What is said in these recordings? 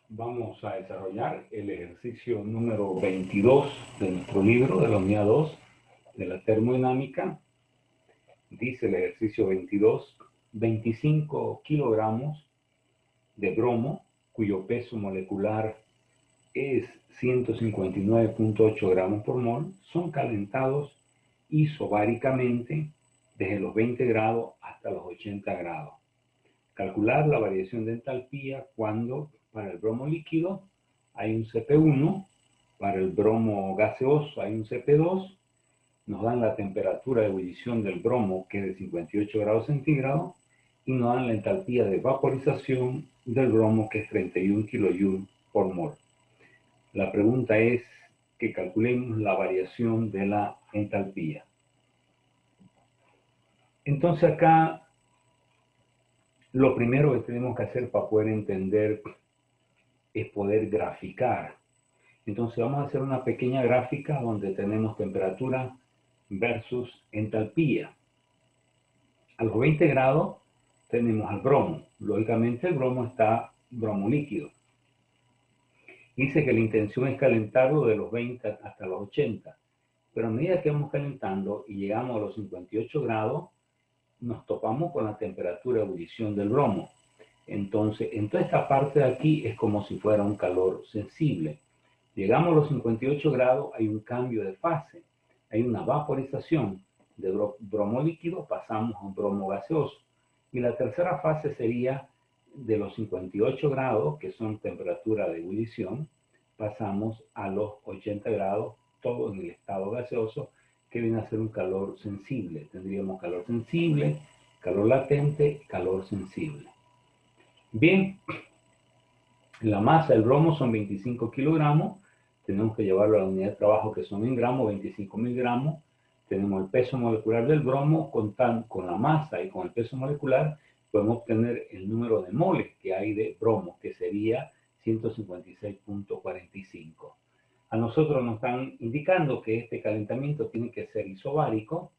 Vamos a desarrollar el ejercicio número 22 de nuestro libro, de la unidad 2 de la termodinámica. Dice el ejercicio 22, 25 kilogramos de bromo, cuyo peso molecular es 159.8 gramos por mol, son calentados isobáricamente desde los 20 grados hasta los 80 grados. Calcular la variación de entalpía cuando para el bromo líquido hay un CP1, para el bromo gaseoso hay un CP2, nos dan la temperatura de ebullición del bromo, que es de 58 grados centígrados, y nos dan la entalpía de vaporización del bromo, que es 31 kJ por mol. La pregunta es que calculemos la variación de la entalpía. Entonces acá lo primero que tenemos que hacer para poder entender es poder graficar. Entonces vamos a hacer una pequeña gráfica donde tenemos temperatura versus entalpía. A los 20 grados tenemos al bromo. Lógicamente el bromo está bromo líquido. Dice que la intención es calentarlo de los 20 hasta los 80. Pero a medida que vamos calentando y llegamos a los 58 grados, nos topamos con la temperatura de ebullición del bromo. Entonces, en toda esta parte de aquí es como si fuera un calor sensible. Llegamos a los 58 grados, hay un cambio de fase, hay una vaporización de bromo líquido, pasamos a un bromo gaseoso. Y la tercera fase sería de los 58 grados, que son temperatura de ebullición, pasamos a los 80 grados, todo en el estado gaseoso, que viene a ser un calor sensible. Tendríamos calor sensible, calor latente, calor sensible. Bien, la masa del bromo son 25 kilogramos, tenemos que llevarlo a la unidad de trabajo que son en gramos, 25.000 gramos. Tenemos el peso molecular del bromo, con la masa y con el peso molecular podemos obtener el número de moles que hay de bromo, que sería 156.45. A nosotros nos están indicando que este calentamiento tiene que ser isobárico.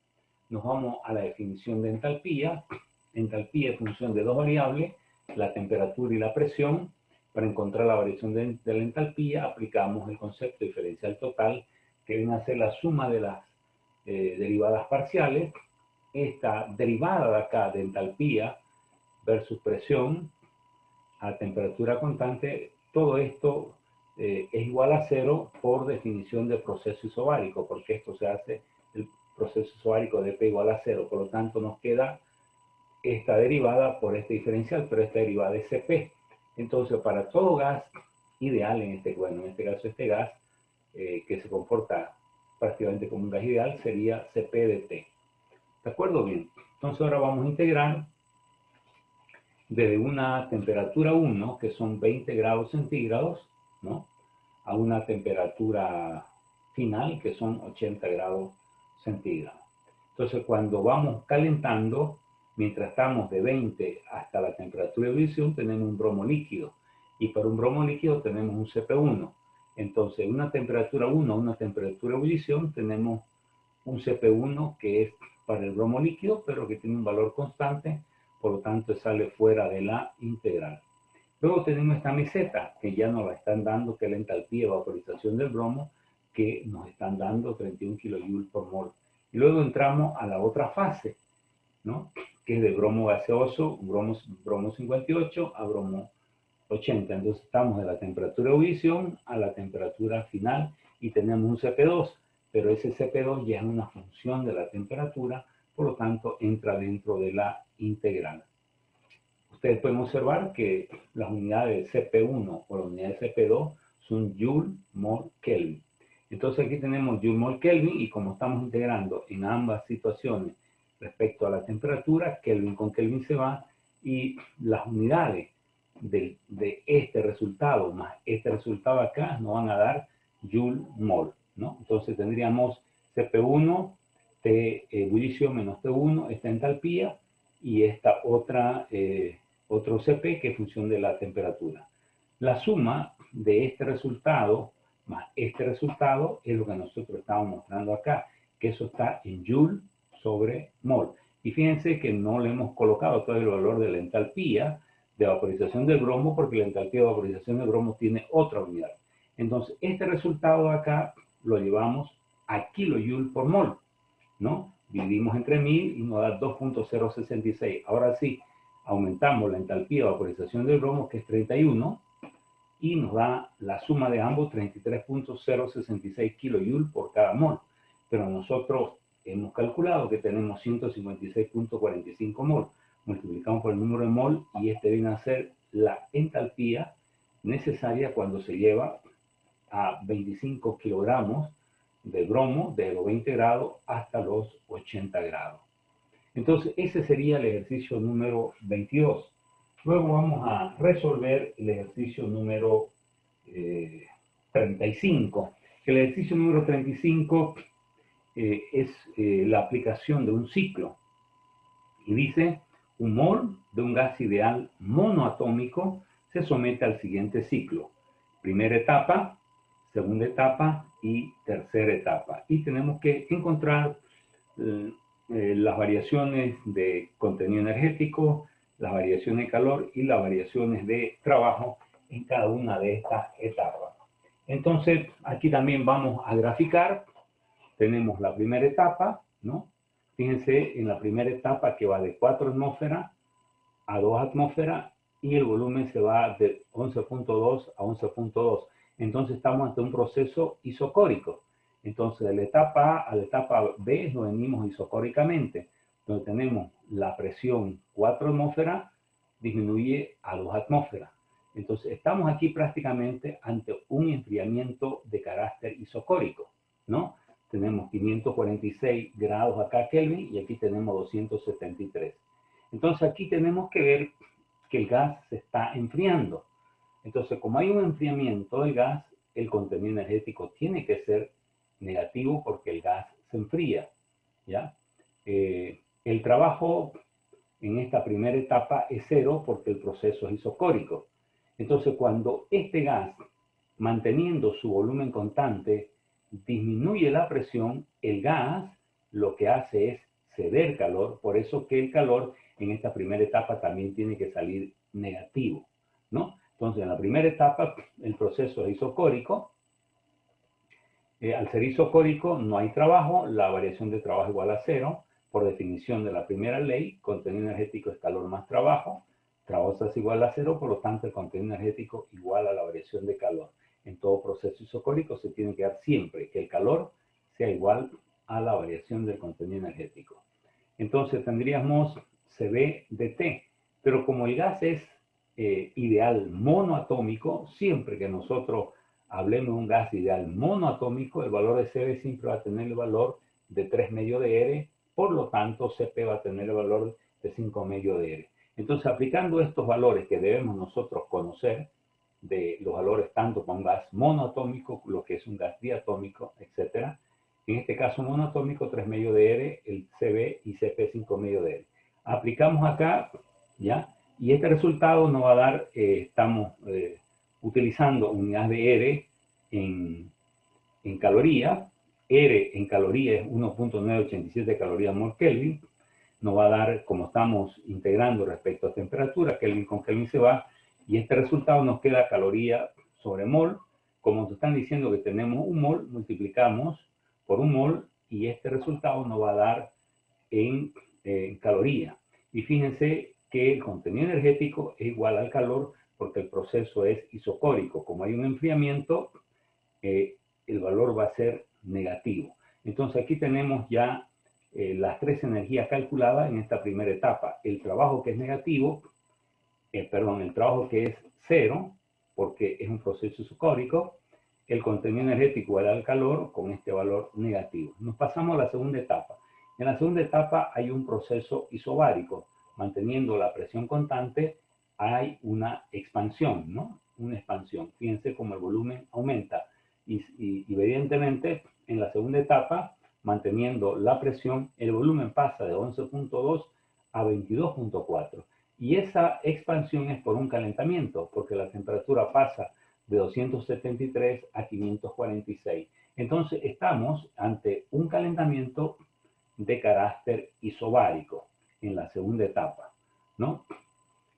Nos vamos a la definición de entalpía. Entalpía es función de dos variables, la temperatura y la presión. Para encontrar la variación de la entalpía aplicamos el concepto diferencial total, que viene a ser la suma de las derivadas parciales. Esta derivada de acá de entalpía versus presión a temperatura constante, todo esto es igual a cero por definición de proceso isobárico, porque esto se hace el proceso isobárico de P igual a cero. Por lo tanto, nos queda esta derivada por este diferencial, pero esta derivada es Cp. Entonces, para todo gas ideal, en este caso este gas, que se comporta prácticamente como un gas ideal, sería Cp de T. ¿De acuerdo? Bien. Entonces ahora vamos a integrar desde una temperatura 1, que son 20 grados centígrados, ¿no?, a una temperatura final, que son 80 grados centígrados. Entonces, cuando vamos calentando, mientras estamos de 20 hasta la temperatura de ebullición, tenemos un bromo líquido. Y para un bromo líquido tenemos un CP1. Entonces, en una temperatura 1 a una temperatura de ebullición, tenemos un CP1 que es para el bromo líquido, pero que tiene un valor constante, por lo tanto sale fuera de la integral. Luego tenemos esta meseta, que ya nos la están dando, que es la entalpía de vaporización del bromo, que nos están dando 31 kJ por mol. Y luego entramos a la otra fase, ¿no?, que es de bromo gaseoso, bromo 58 a bromo 80. Entonces estamos de la temperatura de ebullición a la temperatura final y tenemos un CP2, pero ese CP2 ya es una función de la temperatura, por lo tanto entra dentro de la integral. Ustedes pueden observar que las unidades de CP1 o las unidades de CP2 son Joule, Mol, Kelvin. Entonces aquí tenemos Joule, Mol, Kelvin, y como estamos integrando en ambas situaciones respecto a la temperatura, Kelvin con Kelvin se va, y las unidades de este resultado más este resultado acá nos van a dar Joule, Mol, ¿no? Entonces tendríamos CP1, T ebullición menos T1, esta entalpía, y esta otra otro Cp, que es función de la temperatura. La suma de este resultado más este resultado es lo que nosotros estamos mostrando acá, que eso está en Joule sobre mol. Y fíjense que no le hemos colocado todo el valor de la entalpía, de vaporización del bromo, porque la entalpía de vaporización del bromo tiene otra unidad. Entonces, este resultado de acá lo llevamos a kilojoule por mol, ¿no? Dividimos entre 1000 y nos da 2.066. Ahora sí, aumentamos la entalpía de vaporización del bromo, que es 31, y nos da la suma de ambos 33.066 kilojoule por cada mol. Pero nosotros hemos calculado que tenemos 156.45 mol. Multiplicamos por el número de mol y este viene a ser la entalpía necesaria cuando se lleva a 25 kilogramos de bromo de los 20 grados hasta los 80 grados. Entonces, ese sería el ejercicio número 22. Luego vamos a resolver el ejercicio número 35. El ejercicio número 35 es la aplicación de un ciclo. Y dice, un mol de un gas ideal monoatómico se somete al siguiente ciclo. Primera etapa, segunda etapa y tercera etapa. Y tenemos que encontrar las variaciones de contenido energético, las variaciones de calor y las variaciones de trabajo en cada una de estas etapas. Entonces, aquí también vamos a graficar. Tenemos la primera etapa, ¿no? Fíjense en la primera etapa que va de 4 atmósferas a 2 atmósferas y el volumen se va de 11.2 a 11.2. Entonces estamos ante un proceso isocórico. Entonces de la etapa A a la etapa B nos venimos isocóricamente, donde tenemos la presión 4 atmósferas disminuye a 2 atmósferas. Entonces estamos aquí prácticamente ante un enfriamiento de carácter isocórico, ¿no? Tenemos 546 grados acá Kelvin y aquí tenemos 273. Entonces aquí tenemos que ver que el gas se está enfriando. Entonces, como hay un enfriamiento del gas, el contenido energético tiene que ser negativo porque el gas se enfría, ¿ya? El trabajo en esta primera etapa es cero porque el proceso es isocórico. Entonces, cuando este gas, manteniendo su volumen constante, disminuye la presión, el gas lo que hace es ceder calor, por eso que el calor en esta primera etapa también tiene que salir negativo, ¿no? Entonces, en la primera etapa, el proceso es isocórico. Al ser isocórico, no hay trabajo, la variación de trabajo igual a cero, por definición de la primera ley, contenido energético es calor más trabajo, trabajo es igual a cero, por lo tanto, el contenido energético igual a la variación de calor. En todo proceso isocórico se tiene que dar siempre que el calor sea igual a la variación del contenido energético. Entonces, tendríamos CB de T, pero como el gas es ideal monoatómico, siempre que nosotros hablemos de un gas ideal monoatómico, el valor de CB siempre va a tener el valor de 3 medios de R, por lo tanto CP va a tener el valor de 5 medios de R. Entonces, aplicando estos valores que debemos nosotros conocer, de los valores tanto para un gas monoatómico, lo que es un gas diatómico, etc. En este caso monoatómico, 3 medios de R, el CB y CP 5 medios de R. Aplicamos acá, ¿ya? Y este resultado nos va a dar, estamos utilizando unidades de R en calorías. R en calorías es 1.987 calorías por Kelvin. Nos va a dar, como estamos integrando respecto a temperatura, Kelvin con Kelvin se va, y este resultado nos queda caloría sobre mol. Como nos están diciendo que tenemos un mol, multiplicamos por un mol y este resultado nos va a dar en caloría. Y fíjense que el contenido energético es igual al calor porque el proceso es isocórico. Como hay un enfriamiento, el valor va a ser negativo. Entonces aquí tenemos ya las tres energías calculadas en esta primera etapa. El trabajo que es negativo, el trabajo que es cero, porque es un proceso isocórico, el contenido energético igual al calor con este valor negativo. Nos pasamos a la segunda etapa. En la segunda etapa hay un proceso isobárico. Manteniendo la presión constante, hay una expansión, ¿no? Una expansión. Fíjense cómo el volumen aumenta. Y evidentemente, en la segunda etapa, manteniendo la presión, el volumen pasa de 11.2 a 22.4. Y esa expansión es por un calentamiento, porque la temperatura pasa de 273 a 546. Entonces, estamos ante un calentamiento de carácter isobárico en la segunda etapa, ¿no?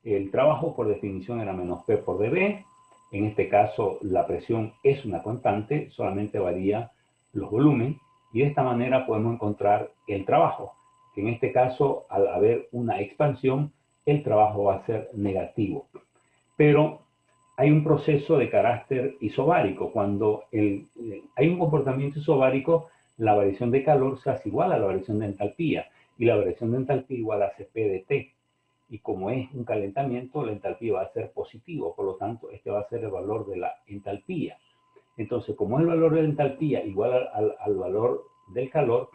El trabajo por definición era menos P por dB. En este caso la presión es una constante, solamente varía los volúmenes y de esta manera podemos encontrar el trabajo. En este caso, al haber una expansión, el trabajo va a ser negativo. Pero hay un proceso de carácter isobárico. Cuando hay un comportamiento isobárico, la variación de calor se hace igual a la variación de entalpía y la variación de entalpía igual a Cp de T. Y como es un calentamiento, la entalpía va a ser positivo, por lo tanto, este va a ser el valor de la entalpía. Entonces, como es el valor de la entalpía igual al valor del calor,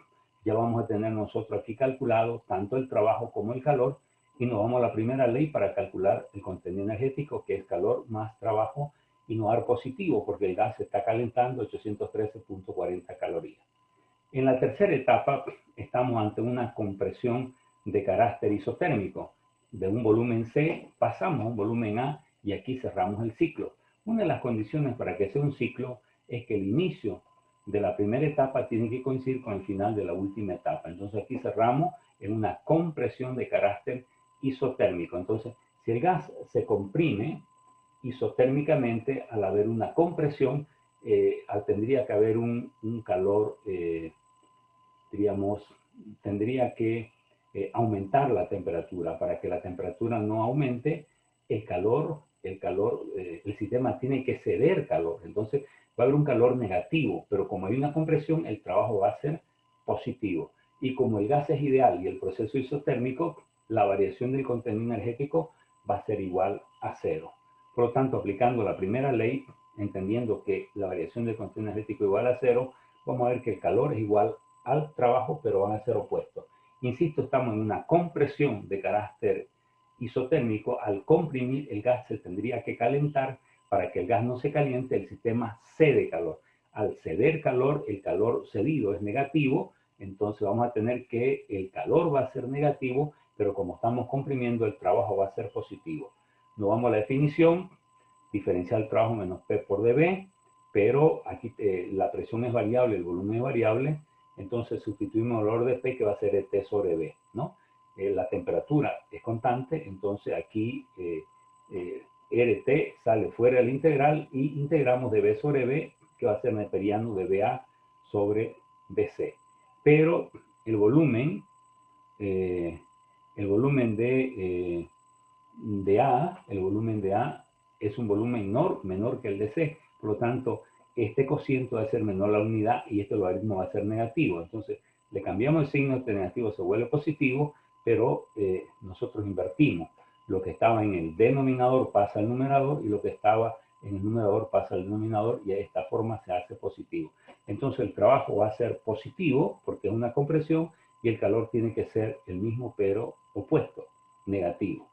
ya vamos a tener nosotros aquí calculado tanto el trabajo como el calor, y nos vamos a la primera ley para calcular el contenido energético, que es calor más trabajo, y nos da positivo, porque el gas se está calentando 813.40 calorías. En la tercera etapa estamos ante una compresión de carácter isotérmico. De un volumen C pasamos a un volumen A y aquí cerramos el ciclo. Una de las condiciones para que sea un ciclo es que el inicio de la primera etapa tiene que coincidir con el final de la última etapa. Entonces aquí cerramos en una compresión de carácter isotérmico. Entonces, si el gas se comprime isotérmicamente, al haber una compresión, tendría que haber un calor, diríamos, tendría que aumentar la temperatura. Para que la temperatura no aumente, el sistema tiene que ceder calor. Entonces va a haber un calor negativo, pero como hay una compresión, el trabajo va a ser positivo. Y como el gas es ideal y el proceso isotérmico, la variación del contenido energético va a ser igual a cero. Por lo tanto, aplicando la primera ley, entendiendo que la variación del contenido energético es igual a cero, vamos a ver que el calor es igual al trabajo, pero van a ser opuestos. Insisto, estamos en una compresión de carácter isotérmico. Al comprimir, el gas se tendría que calentar. Para que el gas no se caliente, el sistema cede calor. Al ceder calor, el calor cedido es negativo, entonces vamos a tener que el calor va a ser negativo, pero como estamos comprimiendo, el trabajo va a ser positivo. Nos vamos a la definición, diferencial trabajo menos P por dB, pero aquí la presión es variable, el volumen es variable, entonces sustituimos el valor de P, que va a ser T sobre B, ¿no? La temperatura es constante, entonces aquí RT sale fuera del integral y integramos de B sobre B, que va a ser neperiano de BA sobre BC. Pero el volumen eh, el volumen de A es un volumen menor que el de C, por lo tanto, este cociente va a ser menor a la unidad y este logaritmo va a ser negativo. Entonces, le cambiamos el signo, este negativo se vuelve positivo, pero nosotros invertimos. Lo que estaba en el denominador pasa al numerador y lo que estaba en el numerador pasa al denominador y de esta forma se hace positivo. Entonces, el trabajo va a ser positivo porque es una compresión y el calor tiene que ser el mismo pero opuesto, negativo.